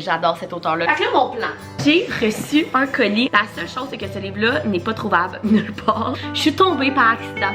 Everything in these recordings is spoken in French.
J'adore cet auteur-là. Fait que là, mon plan. J'ai reçu un colis. La seule chose, c'est que ce livre-là n'est pas trouvable nulle part. Je suis tombée par accident.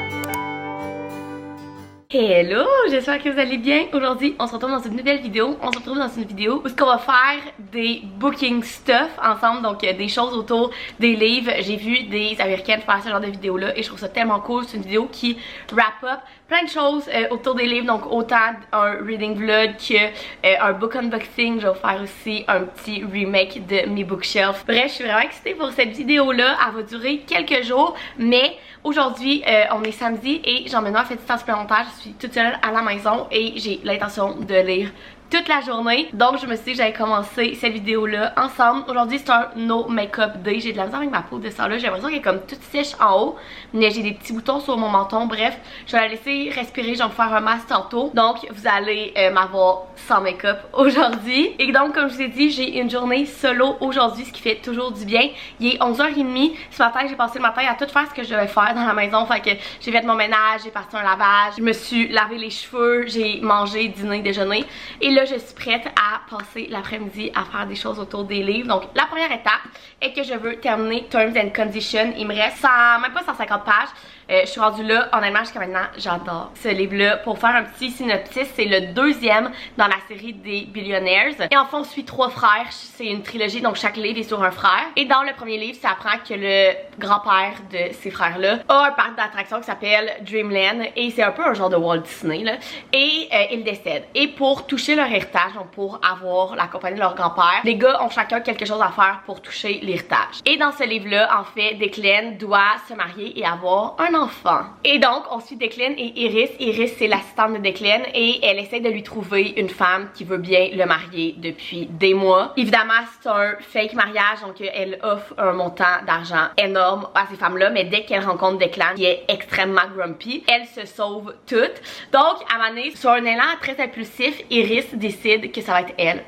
Hello, j'espère que vous allez bien. Aujourd'hui, on se retrouve dans une nouvelle vidéo. On se retrouve dans une vidéo où on va faire des booking stuff ensemble, donc des choses autour des livres. J'ai vu des Américaines faire ce genre de vidéo-là et je trouve ça tellement cool. C'est une vidéo qui wrap up plein de choses autour des livres, donc autant un reading vlog que un book unboxing. Je vais faire aussi un petit remake de mes bookshelves. Bref, je suis vraiment excitée pour cette vidéo-là. Elle va durer quelques jours, mais aujourd'hui, on est samedi et j'emmène un fait du temps supplémentaire. Je suis toute seule à la maison et j'ai l'intention de lire toute la journée. Donc je me suis dit que j'allais commencer cette vidéo là ensemble. Aujourd'hui c'est un no make-up day. J'ai de la misère avec ma peau de ça là. J'ai l'impression qu'elle est comme toute sèche en haut, mais j'ai des petits boutons sur mon menton. Bref, je vais la laisser respirer. Je vais me faire un masque tantôt. Donc vous allez m'avoir sans make-up aujourd'hui. Et donc comme je vous ai dit, j'ai une journée solo aujourd'hui, ce qui fait toujours du bien. Il est 11h30. Ce matin j'ai passé le matin à tout faire ce que je devais faire dans la maison. Fait que j'ai fait mon ménage, j'ai parti un lavage, je me suis lavé les cheveux, j'ai mangé, dîné, déjeuner. Et là, je suis prête à passer l'après-midi à faire des choses autour des livres. Donc, la première étape est que je veux terminer Terms and Conditions. Il me reste même pas 150 pages. Je suis rendue là, honnêtement, jusqu'à maintenant, j'adore ce livre-là. Pour faire un petit synopsis, c'est le deuxième dans la série des Billionaires. Et en fond, on suit 3 frères. C'est une trilogie, donc chaque livre est sur un frère. Et dans le premier livre, ça apprend que le grand-père de ces frères-là a un parc d'attractions qui s'appelle Dreamland. Et c'est un peu un genre de Walt Disney, là. Et il décède. Et pour toucher leur héritage, donc pour avoir la compagnie de leur grand-père, les gars ont chacun quelque chose à faire pour toucher l'héritage. Et dans ce livre-là, en fait, Declan doit se marier et avoir un enfant. Et donc, on suit Declan et Iris. Iris, c'est l'assistante de Declan et elle essaie de lui trouver une femme qui veut bien le marier depuis des mois. Évidemment, c'est un fake mariage, donc elle offre un montant d'argent énorme à ces femmes-là, mais dès qu'elle rencontre Declan, qui est extrêmement grumpy, elle se sauve toute. Donc, à un moment donné, sur un élan très impulsif, Iris décide que ça va être elle,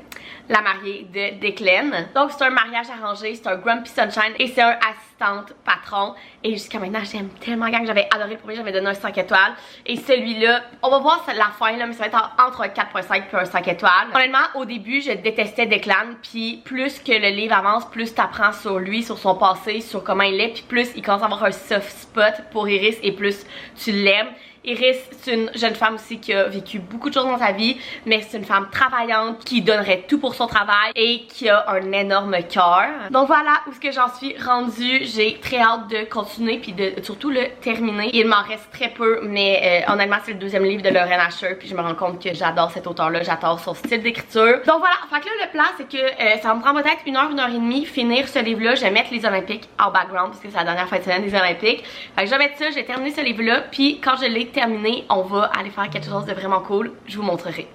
la mariée de Declan. Donc c'est un mariage arrangé, c'est un Grumpy Sunshine et c'est un assistante patron. Et jusqu'à maintenant j'aime tellement gang, j'avais adoré le premier, j'avais donné un 5 étoiles. Et celui-là, on va voir la fin là, mais ça va être entre un 4.5 et un 5 étoiles. Honnêtement, au début je détestais Declan, puis plus que le livre avance, plus t'apprends sur lui, sur son passé, sur comment il est, puis plus il commence à avoir un soft spot pour Iris et plus tu l'aimes. Iris, c'est une jeune femme aussi qui a vécu beaucoup de choses dans sa vie, mais c'est une femme travaillante qui donnerait tout pour son travail et qui a un énorme cœur. Donc voilà où ce que j'en suis rendue. J'ai très hâte de continuer puis de surtout le terminer. Il m'en reste très peu, mais honnêtement c'est le deuxième livre de Lauren Asher puis je me rends compte que j'adore cet auteur-là, j'adore son style d'écriture. Donc voilà, fait que là le plan c'est que ça va me prendre peut-être 1 heure, 1 heure et demie finir ce livre-là. Je vais mettre les Olympiques en background parce que c'est la dernière fin de semaine des Olympiques. Fait que je vais mettre ça, je vais terminer ce livre-là puis quand je l'ai terminé, on va aller faire quelque chose de vraiment cool. Je vous montrerai.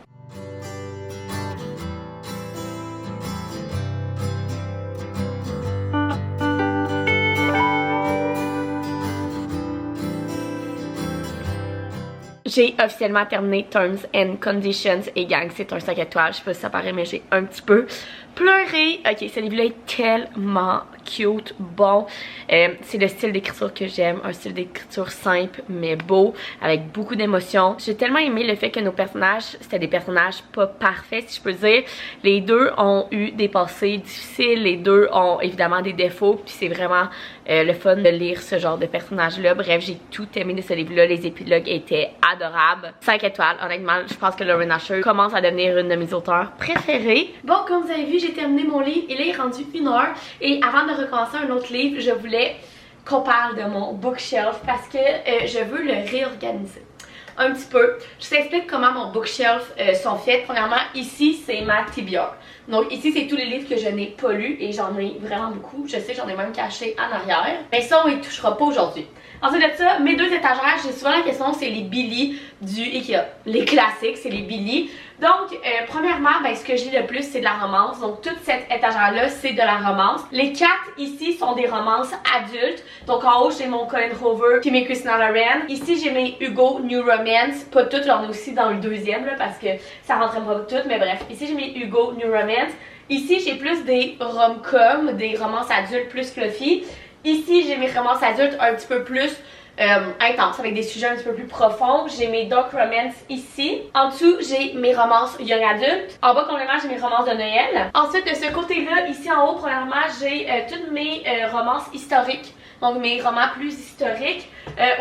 J'ai officiellement terminé Terms and Conditions et gang, c'est un 5 étoiles. Je sais pas si ça paraît, mais j'ai un petit peu pleuré. Ok, ce livre-là est tellement cute, bon. C'est le style d'écriture que j'aime, un style d'écriture simple mais beau, avec beaucoup d'émotions. J'ai tellement aimé le fait que nos personnages, c'était des personnages pas parfaits, si je peux dire. Les deux ont eu des passés difficiles, les deux ont évidemment des défauts, puis c'est vraiment le fun de lire ce genre de personnages-là. Bref, j'ai tout aimé de ce livre-là, les épilogues étaient adorables. 5 étoiles, honnêtement, je pense que Lauren Asher commence à devenir une de mes auteurs préférées. Bon, comme vous avez vu, j'ai terminé mon livre, il est rendu 1 heure, et avant de recommencer un autre livre, je voulais qu'on parle de mon bookshelf parce que je veux le réorganiser un petit peu. Je t'explique comment mon bookshelf sont faits. Premièrement, ici c'est ma TBR. Donc ici c'est tous les livres que je n'ai pas lus et j'en ai vraiment beaucoup. Je sais que j'en ai même caché en arrière. Mais ça on y touchera pas aujourd'hui. Ensuite de ça, mes 2 étagères, j'ai souvent la question, c'est les Billy du Ikea. Les classiques, c'est les Billy. Donc, premièrement, ben, ce que je lis le plus, c'est de la romance. Donc, toute cette étagère-là, c'est de la romance. Les 4 ici sont des romances adultes. Donc, en haut, j'ai mon Colin Hoover puis mes Christina Lauren. Ici, j'ai mes Hugo New Romance. Pas toutes, j'en ai aussi dans le deuxième, là, parce que ça rentrait pas toutes. Mais bref, ici, j'ai mes Hugo New Romance. Ici, j'ai plus des rom-coms, des romances adultes plus fluffy. Ici, j'ai mes romances adultes un petit peu plus intense, avec des sujets un petit peu plus profonds. J'ai mes dark romance ici. En dessous, j'ai mes romances young adult. En bas, complètement, j'ai mes romances de Noël. Ensuite, de ce côté-là, ici en haut, premièrement, j'ai toutes mes romances historiques. Donc mes romans plus historiques.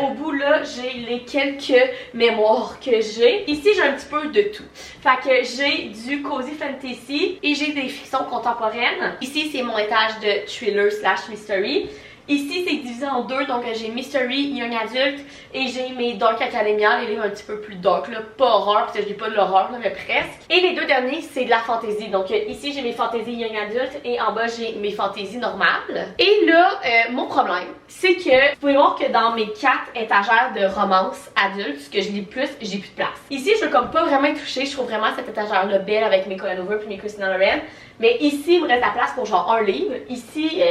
Au bout là, j'ai les quelques mémoires que j'ai. Ici, j'ai un petit peu de tout. Fait que j'ai du cozy fantasy et j'ai des fictions contemporaines. Ici, c'est mon étage de thriller slash mystery. Ici, c'est divisé en deux, donc j'ai Mystery, Young Adult et j'ai mes Dark Academia, les livres un petit peu plus dark, là, pas horreur, parce que je dis pas de l'horreur, mais presque. Et les deux derniers, c'est de la fantasy. Donc ici, j'ai mes fantasy Young Adult et en bas, j'ai mes fantasy normales. Et là, mon problème, c'est que vous pouvez voir que dans mes 4 étagères de romance adulte, ce que je lis plus, j'ai plus de place. Ici, je veux comme pas vraiment y toucher, je trouve vraiment cette étagère-là belle avec mes Colin Hoover puis mes Christina Loren. Mais ici, il me reste la place pour genre un livre. Ici,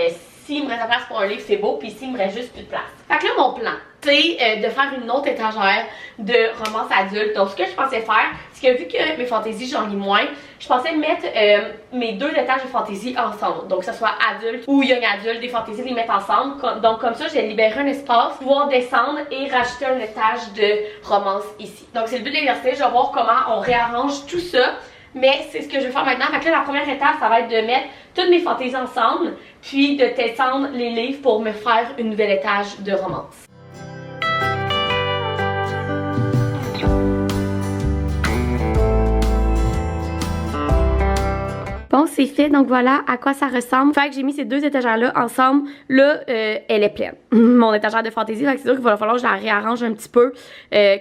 s'il me reste la place pour un livre, c'est beau, puis ici, il me reste juste plus de place. Fait que là, mon plan, c'est de faire une autre étagère de romance adulte. Donc, ce que je pensais faire, c'est que vu que mes fantaisies, j'en lis moins, je pensais mettre mes 2 étages de fantaisie ensemble. Donc, que ce soit adulte ou young adulte, des fantaisies, les mettre ensemble. Donc, comme ça, j'ai libéré un espace, pouvoir descendre et rajouter un étage de romance ici. Donc, c'est le but de l'exercice. Je vais voir comment on réarrange tout ça. Mais c'est ce que je vais faire maintenant. Fait que là, la première étape, ça va être de mettre toutes mes fantaisies ensemble, puis de descendre les livres pour me faire une nouvelle étage de romance. Bon, c'est fait, donc voilà à quoi ça ressemble. Fait que j'ai mis ces 2 étagères-là ensemble. Là, elle est pleine. Mon étagère de fantaisie, fait que c'est sûr qu'il va falloir que je la réarrange un petit peu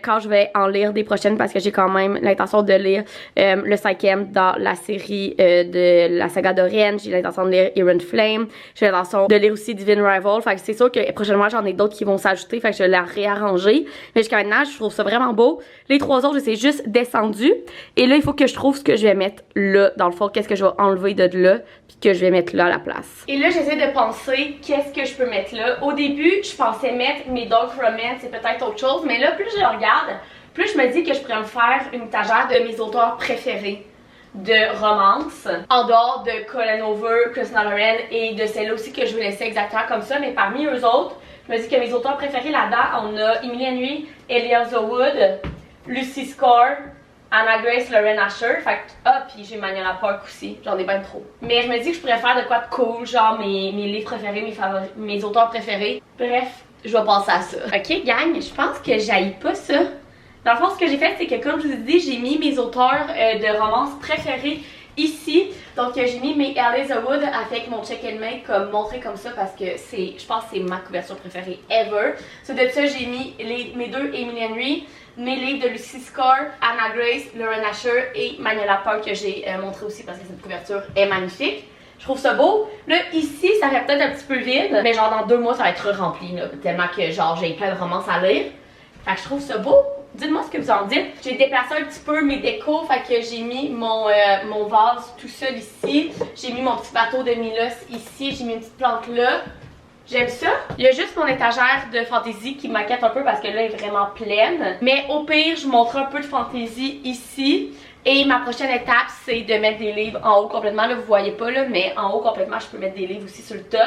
quand je vais en lire des prochaines parce que j'ai quand même l'intention de lire le 5e dans la série de la saga d'Oren. J'ai l'intention de lire Iron Flame. J'ai l'intention de lire aussi Divine Rival. Fait que c'est sûr que prochainement, j'en ai d'autres qui vont s'ajouter. Fait que je vais la réarranger. Mais jusqu'à maintenant, je trouve ça vraiment beau. Les 3 autres, je les ai juste descendus. Et là, il faut que je trouve ce que je vais mettre là. Dans le fond, qu'est-ce que je vais enlever de là puis que je vais mettre là à la place. Et là, j'essaie de penser qu'est-ce que je peux mettre là. Au début, je pensais mettre mes dark romance et peut-être autre chose, mais là, plus je regarde, plus je me dis que je pourrais me faire une étagère de mes auteurs préférés de romance, en dehors de Colin Hoover, Christina Loren et de celle-là aussi que je vais laisser exactement comme ça, mais parmi eux autres, je me dis que mes auteurs préférés là-dedans, on a Emily Henry, Eliza Wood, Lucy Score, Anna Grace, Lauren Asher, fait que, puis j'ai Manuela Park aussi, j'en ai bien trop. Mais je me dis que je pourrais faire de quoi de cool, genre mes livres préférés, mes auteurs préférés. Bref, je vais passer à ça. Ok gang, je pense que j'haïs pas ça. Dans le fond, ce que j'ai fait, c'est que comme je vous ai dit, j'ai mis mes auteurs de romance préférés ici. Donc j'ai mis mes Eliza Wood avec mon check and make comme montré comme ça parce que c'est, je pense que c'est ma couverture préférée ever. So, de ça, j'ai mis mes 2 Emily Henry, mes livres de Lucy Score, Anna Grace, Lauren Asher et Manuela Park que j'ai montré aussi parce que cette couverture est magnifique. Je trouve ça beau. Là, ici, ça fait peut-être un petit peu vide, mais genre dans 2 mois, ça va être rempli, là, tellement que genre j'ai plein de romances à lire. Fait que je trouve ça beau. Dites-moi ce que vous en dites. J'ai déplacé un petit peu mes décos, fait que j'ai mis mon vase tout seul ici. J'ai mis mon petit bateau de Milos ici. J'ai mis une petite plante là. J'aime ça. Il y a juste mon étagère de fantaisie qui m'inquiète un peu parce que là, elle est vraiment pleine. Mais au pire, je montre un peu de fantaisie ici. Et ma prochaine étape, c'est de mettre des livres en haut complètement. Là, vous voyez pas, là, mais en haut complètement, je peux mettre des livres aussi sur le top.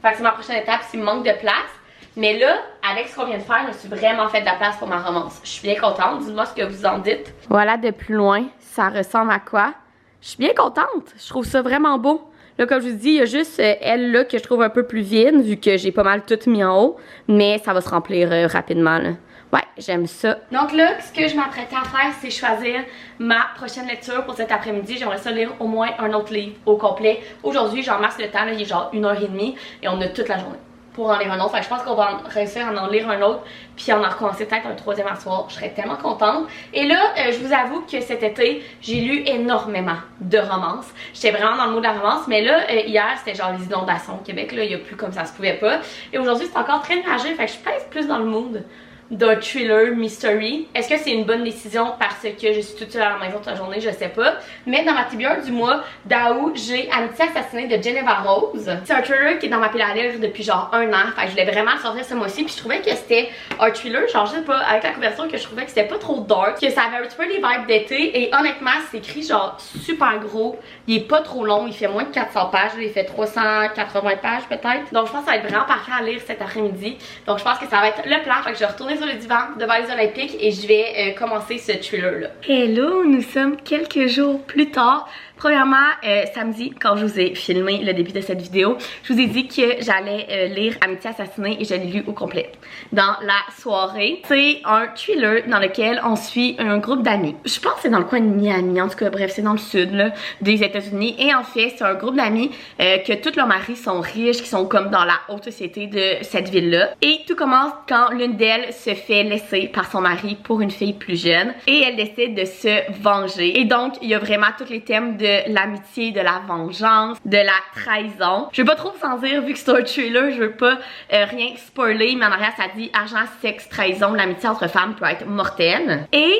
Fait que c'est ma prochaine étape s'il me manque de place. Mais là, avec ce qu'on vient de faire, je me suis vraiment fait de la place pour ma romance. Je suis bien contente. Dites-moi ce que vous en dites. Voilà, de plus loin, ça ressemble à quoi? Je suis bien contente. Je trouve ça vraiment beau. Là, comme je vous dis, il y a juste elle là que je trouve un peu plus vide, vu que j'ai pas mal tout mis en haut. Mais ça va se remplir rapidement, là. Ouais, j'aime ça. Donc là, ce que je m'apprêtais à faire, c'est choisir ma prochaine lecture pour cet après-midi. J'aimerais ça lire au moins un autre livre au complet. Aujourd'hui, j'en masse le temps, là, il est genre 1h30 et on a toute la journée pour en lire un autre. Fait que je pense qu'on va réussir à en lire un autre puis en recommencer peut-être un 3e à soir. Je serais tellement contente. Et là, je vous avoue que cet été, j'ai lu énormément de romances. J'étais vraiment dans le mood de la romance, mais là, hier, c'était genre les inondations au Québec. Là, il n'y a plus comme ça se pouvait pas. Et aujourd'hui, c'est encore très nuageux. Fait que je suis plus dans le mood d'un thriller mystery. Est-ce que c'est une bonne décision parce que je suis toute seule à la maison toute la journée? Je sais pas. Mais dans ma TBR du mois d'août, j'ai Amitié assassinée de Geneva Rose. C'est un thriller qui est dans ma pile à lire depuis genre un an. Fait que je voulais vraiment le sortir ce mois-ci. Puis je trouvais que c'était un thriller, genre je sais pas, avec la couverture, que je trouvais que c'était pas trop dark, que ça avait un petit peu les vibes d'été. Et honnêtement, c'est écrit genre super gros. Il est pas trop long, il fait moins de 400 pages. Il fait 380 pages peut-être. Donc je pense que ça va être vraiment parfait à lire cet après-midi. Donc je pense que ça va être le plan. Fait que je vais retourner sur le divan devant les Olympiques et je vais commencer ce thriller là. Hello, nous sommes quelques jours plus tard. Premièrement, samedi, quand je vous ai filmé le début de cette vidéo, je vous ai dit que j'allais lire Amitié assassinée et je l'ai lu au complet dans la soirée. C'est un thriller dans lequel on suit un groupe d'amis. Je pense que c'est dans le coin de Miami, en tout cas, bref, c'est dans le sud là, des États-Unis. Et en fait, c'est un groupe d'amis que tous leurs maris sont riches, qui sont comme dans la haute société de cette ville-là. Et tout commence quand l'une d'elles se fait laisser par son mari pour une fille plus jeune et elle décide de se venger. Et donc, il y a vraiment tous les thèmes de l'amitié, de la vengeance, de la trahison. Je vais pas trop vous en dire vu que c'est un thriller, je veux pas rien spoiler, mais en arrière ça dit argent, sexe, trahison, l'amitié entre femmes peut être mortelle. Et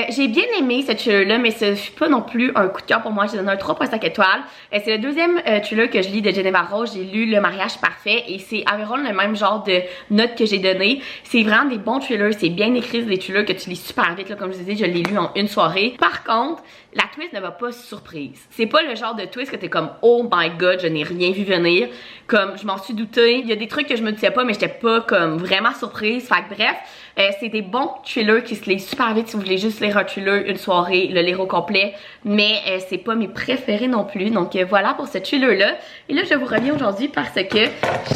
j'ai bien aimé ce thriller-là, mais ce fut pas non plus un coup de cœur pour moi. J'ai donné un 3.5 étoiles. C'est le deuxième thriller que je lis de Geneva Rose. J'ai lu Le mariage parfait et c'est environ le même genre de notes que j'ai donné. C'est vraiment des bons thrillers, c'est bien écrit, c'est des thrillers que tu lis super vite là, comme je vous ai dit, je l'ai lu en une soirée. Par contre, la twist ne va pas surprise. C'est pas le genre de twist que t'es comme oh my god, je n'ai rien vu venir. Comme je m'en suis doutée. Il y a des trucs que je me disais pas, mais j'étais pas comme vraiment surprise. Fait que bref, c'est des bons thrillers qui se lisent super vite si vous voulez juste lire un thriller une soirée, le lire au complet. Mais c'est pas mes préférés non plus. Donc voilà pour ce thriller-là. Et là, je vous reviens aujourd'hui parce que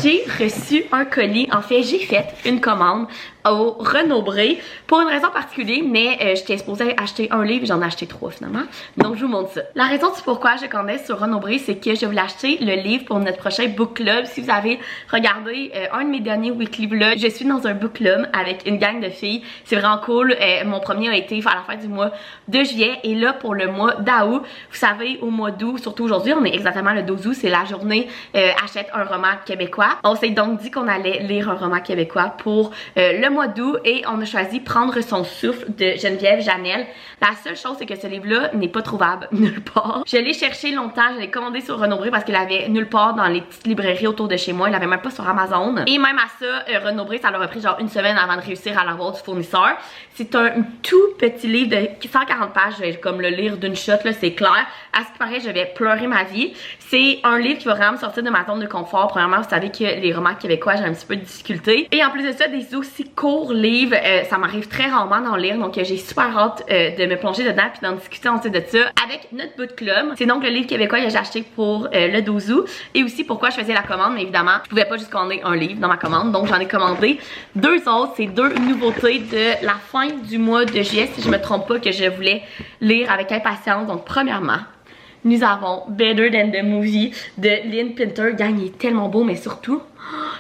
j'ai reçu un colis. En fait, j'ai fait une commande au Renaud-Bré pour une raison particulière, mais j'étais supposée acheter un livre, j'en ai acheté 3 finalement. Donc je vous montre ça. La raison du pourquoi je commandais sur Renaud-Bré, c'est que je voulais acheter le livre pour notre prochain book club. Si vous avez regardé un de mes derniers weekly vlogs, je suis dans un book club avec une gang de filles. C'est vraiment cool. Mon premier a été à la fin du mois de juillet et là pour le mois d'août, vous savez au mois d'août, surtout aujourd'hui, on est exactement le 12 août, c'est la journée achète un roman québécois. On s'est donc dit qu'on allait lire un roman québécois pour le mois d'août et on a choisi Prendre son souffle de Geneviève Janel. La seule chose c'est que ce livre-là n'est pas trouvable nulle part. Je l'ai cherché longtemps, je l'ai commandé sur Renaud-Bré parce qu'il avait nulle part dans les petites librairies autour de chez moi, il avait même pas sur Amazon. Et même à ça, Renaud-Bré, ça leur a pris genre une semaine avant de réussir à l'avoir du fournisseur. C'est un tout petit livre de 140 pages, je vais comme le lire d'une shot là, c'est clair. À ce qui paraît, je vais pleurer ma vie. C'est un livre qui va vraiment me sortir de ma zone de confort. Premièrement, vous savez que les romans québécois, j'ai un petit peu de difficulté. Et en plus de ça, des aussi courts livres, ça m'arrive très rarement d'en lire, donc j'ai super hâte de me plonger dedans puis d'en discuter ensuite de ça avec notre book club. C'est donc le livre québécois que j'ai acheté pour le 12 août et aussi pourquoi je faisais la commande, mais évidemment je pouvais pas juste commander un livre dans ma commande, donc j'en ai commandé 2 autres. C'est 2 nouveautés de la fin du mois de juillet si je me trompe pas, que je voulais lire avec impatience. Donc premièrement, nous avons Better Than the Movie de Lynn Pinter. Gang, il est tellement beau, mais surtout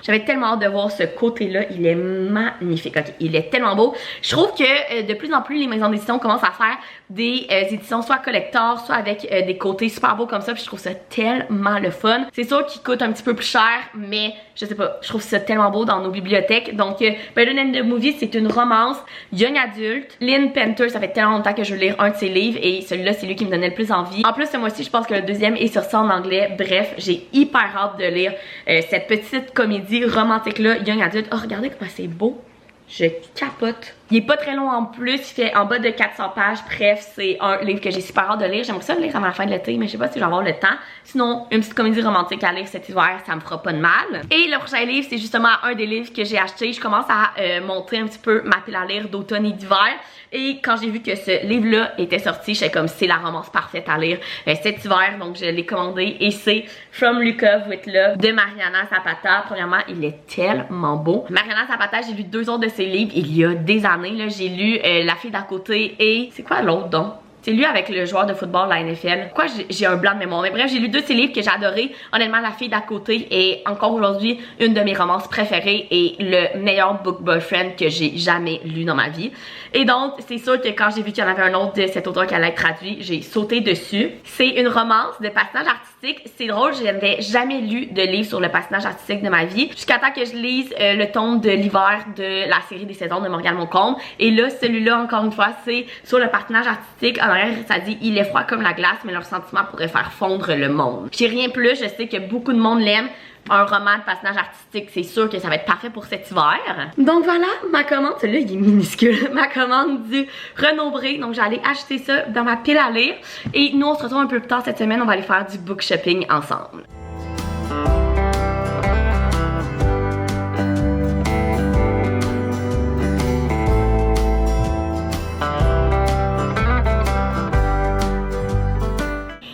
j'avais tellement hâte de voir ce côté-là. Il est magnifique. Ok, il est tellement beau. Je trouve que de plus en plus, les maisons d'édition commencent à faire des éditions soit collector, soit avec des côtés super beaux comme ça. Puis je trouve ça tellement le fun. C'est sûr qu'il coûte un petit peu plus cher, mais je sais pas, je trouve ça tellement beau dans nos bibliothèques. Donc, Better Than the Movie, c'est une romance young adulte. Lynn Pinter, ça fait tellement longtemps que je veux lire un de ses livres et celui-là, c'est lui qui me donnait le plus envie. En plus, ce mois-ci, je pense que le deuxième est sorti en anglais. Bref, j'ai hyper hâte de lire cette petite comédie romantique là, young adulte. Oh, regardez comment c'est beau. Je capote. Il est pas très long en plus, il fait en bas de 400 pages. Bref, c'est un livre que j'ai super hâte de lire. J'aimerais ça le lire avant la fin de l'été, mais je sais pas si je vais avoir le temps. Sinon, une petite comédie romantique à lire cet hiver, ça me fera pas de mal. Et le prochain livre, c'est justement un des livres que j'ai acheté. Je commence à monter un petit peu ma pile à lire d'automne et d'hiver. Et quand j'ai vu que ce livre-là était sorti, j'étais comme c'est la romance parfaite à lire cet hiver. Donc je l'ai commandé et c'est From Look Up With Love de Mariana Zapata. Premièrement, il est tellement beau. Mariana Zapata, j'ai lu 2 autres de ses livres il y a des années. J'ai lu La fille d'à côté et c'est quoi l'autre donc? C'est lui avec le joueur de football, la NFL. Pourquoi j'ai un blanc de mémoire? Mais bref, j'ai lu 2 de ses livres que j'ai adoré. Honnêtement, La fille d'à côté est encore aujourd'hui une de mes romances préférées et le meilleur book boyfriend que j'ai jamais lu dans ma vie. Et donc, c'est sûr que quand j'ai vu qu'il y en avait un autre de cet auteur qui allait être traduit, j'ai sauté dessus. C'est une romance de patinage artistique artistique. C'est drôle, je n'avais jamais lu de livre sur le patinage artistique de ma vie. Jusqu'à temps que je lise le tome de l'hiver de la série des saisons de Morgane Moncombe. Et là, celui-là, encore une fois, c'est sur le patinage artistique. En arrière, ça dit « Il est froid comme la glace, mais leur sentiment pourrait faire fondre le monde ». J'ai rien plus, je sais que beaucoup de monde l'aime. Un roman de patinage artistique, c'est sûr que ça va être parfait pour cet hiver. Donc voilà, ma commande, celui-là il est minuscule, ma commande du Renaud Bré. Donc j'allais acheter ça dans ma pile à lire. Et nous on se retrouve un peu plus tard cette semaine, on va aller faire du book shopping ensemble.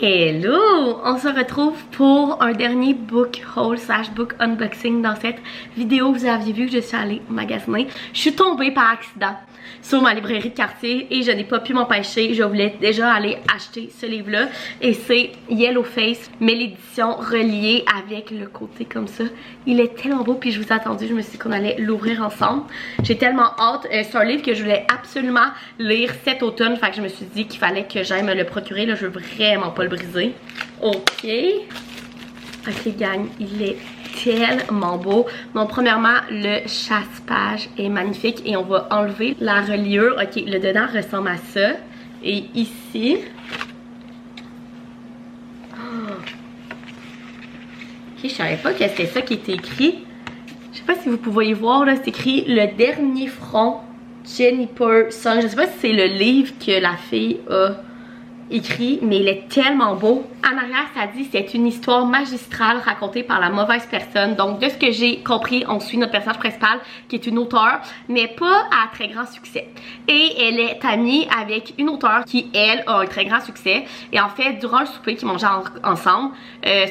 Hello! On se retrouve pour un dernier book haul / book unboxing dans cette vidéo. Vous aviez vu que je suis allée magasiner. Je suis tombée par accident sur ma librairie de quartier et je n'ai pas pu m'empêcher. Je voulais déjà aller acheter ce livre-là et c'est Yellowface, mais l'édition reliée avec le côté comme ça. Il est tellement beau puis je vous ai attendu, je me suis dit qu'on allait l'ouvrir ensemble. J'ai tellement hâte. C'est un livre que je voulais absolument lire cet automne, fait que je me suis dit qu'il fallait que j'aille me le procurer. Là, je veux vraiment pas le briser. Ok. Ok gang, il est tellement beau. Donc premièrement, le chasse-page est magnifique et on va enlever la reliure. Ok, le dedans ressemble à ça. Et ici... Oh. Ok, je savais pas que c'était ça qui était écrit. Je sais pas si vous pouvez voir, là, c'est écrit « Le dernier front, Juniper Song ». Je sais pas si c'est le livre que la fille a écrit, mais il est tellement beau. En arrière, ça dit c'est une histoire magistrale racontée par la mauvaise personne. Donc, de ce que j'ai compris, on suit notre personnage principal qui est une auteure, mais pas à très grand succès. Et elle est amie avec une auteure qui, elle, a un très grand succès. Et en fait, durant le souper qu'ils mangeaient ensemble,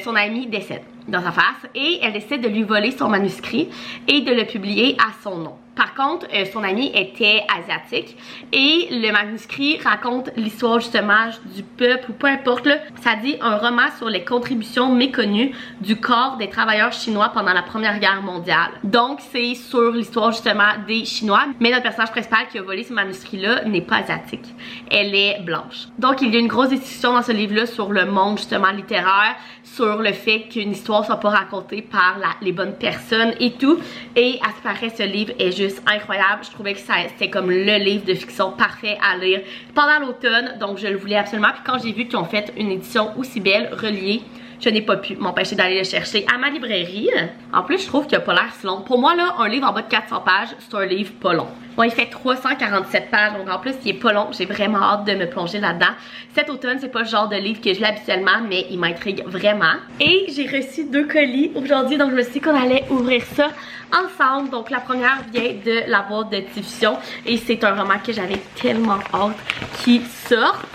son amie décède dans sa face et elle décide de lui voler son manuscrit et de le publier à son nom. Par contre, son amie était asiatique et le manuscrit raconte l'histoire justement du peuple ou peu importe là. Ça dit un roman sur les contributions méconnues du corps des travailleurs chinois pendant la Première Guerre mondiale. Donc c'est sur l'histoire justement des Chinois, mais notre personnage principal qui a volé ce manuscrit-là n'est pas asiatique. Elle est blanche. Donc il y a une grosse discussion dans ce livre-là sur le monde justement littéraire, sur le fait qu'une histoire soit pas racontée par les bonnes personnes et tout. Et à ce paraît, ce livre est juste incroyable. Je trouvais que c'était comme le livre de fiction parfait à lire pendant l'automne, donc je le voulais absolument. Puis quand j'ai vu qu'ils ont fait une édition aussi belle, reliée, je n'ai pas pu m'empêcher d'aller le chercher à ma librairie. En plus, je trouve qu'il a pas l'air si long. Pour moi, là, un livre en bas de 400 pages, c'est un livre pas long. Bon, il fait 347 pages, donc en plus, il est pas long. J'ai vraiment hâte de me plonger là-dedans. Cet automne, c'est pas le genre de livre que je lis habituellement, mais il m'intrigue vraiment. Et j'ai reçu 2 colis aujourd'hui, donc je me suis dit qu'on allait ouvrir ça ensemble. Donc la première vient de la boîte de diffusion et c'est un roman que j'avais tellement hâte qu'il sorte.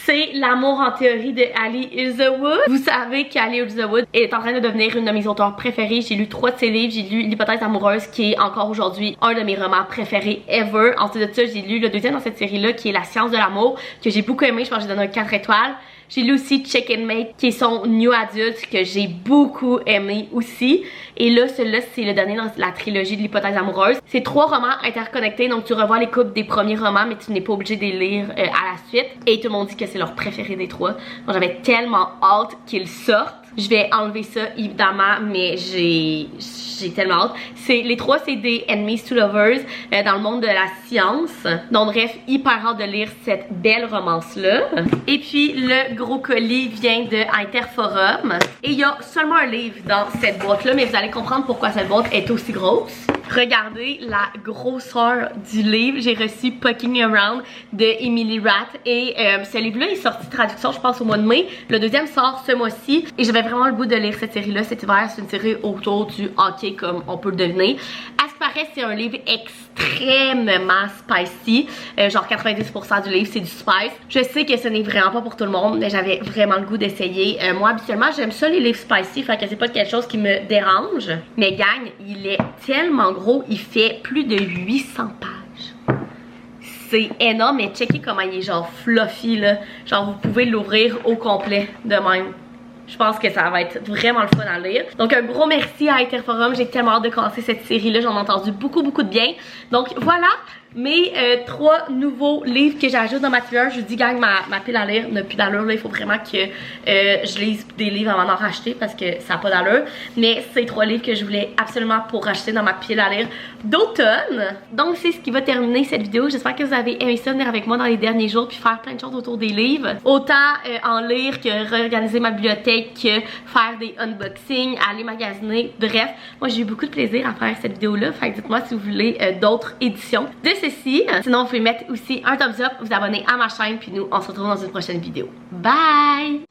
C'est L'amour en théorie de Ali Ilzawood. Vous savez qu'Ali Ilzawood est en train de devenir une de mes auteurs préférées. J'ai lu 3 de ses livres. J'ai lu L'hypothèse amoureuse qui est encore aujourd'hui un de mes romans préférés ever. Ensuite de ça, j'ai lu le deuxième dans cette série-là qui est La science de l'amour que j'ai beaucoup aimé. Je pense que j'ai donné un 4 étoiles. J'ai lu aussi Chicken Mate qui est son new adulte que j'ai beaucoup aimé aussi. Et là, celui-là, c'est le dernier dans la trilogie de l'hypothèse amoureuse. C'est 3 romans interconnectés, donc tu revois les couples des premiers romans, mais tu n'es pas obligé de les lire à la suite. Et tout le monde dit que c'est leur préféré des 3. Donc j'avais tellement hâte qu'ils sortent. Je vais enlever ça évidemment, mais j'ai tellement hâte. Les 3 c'est des Enemies to Lovers dans le monde de la science. Donc bref, hyper hâte de lire cette belle romance là. Et puis le gros colis vient de Interforum. Et il y a seulement un livre dans cette boîte là, mais vous allez comprendre pourquoi cette boîte est aussi grosse. Regardez la grosseur du livre. J'ai reçu Poking Around de Emily Rath et ce livre-là est sorti traduction je pense au mois de mai. Le deuxième sort ce mois-ci et j'avais vraiment le goût de lire cette série-là cet hiver. C'est une série autour du hockey comme on peut le deviner. À ce qui paraît, c'est un livre extrêmement spicy. Genre 90% du livre c'est du spice. Je sais que ce n'est vraiment pas pour tout le monde, mais j'avais vraiment le goût d'essayer. Moi habituellement j'aime ça les livres spicy, fait que c'est pas quelque chose qui me dérange. Mais gang, il est tellement gros, il fait plus de 800 pages. C'est énorme, mais checkez comment il est genre fluffy là. Genre vous pouvez l'ouvrir au complet de même. Je pense que ça va être vraiment le fun à lire. Donc un gros merci à Interforum. J'ai tellement hâte de commencer cette série-là. J'en ai entendu beaucoup de bien. Donc voilà, mes 3 nouveaux livres que j'ajoute dans ma tueur. Je vous dis, gang, ma pile à lire n'a plus d'allure. Là, il faut vraiment que je lise des livres avant d'en racheter parce que ça n'a pas d'allure. Mais c'est 3 livres que je voulais absolument pour racheter dans ma pile à lire d'automne. Donc, c'est ce qui va terminer cette vidéo. J'espère que vous avez aimé ça, venir avec moi dans les derniers jours puis faire plein de choses autour des livres. Autant en lire que réorganiser ma bibliothèque, que faire des unboxings, aller magasiner. Bref, moi j'ai eu beaucoup de plaisir à faire cette vidéo-là. Fait que dites-moi si vous voulez d'autres éditions de ceci. Sinon, vous pouvez mettre aussi un thumbs up, vous abonner à ma chaîne, puis nous, on se retrouve dans une prochaine vidéo. Bye!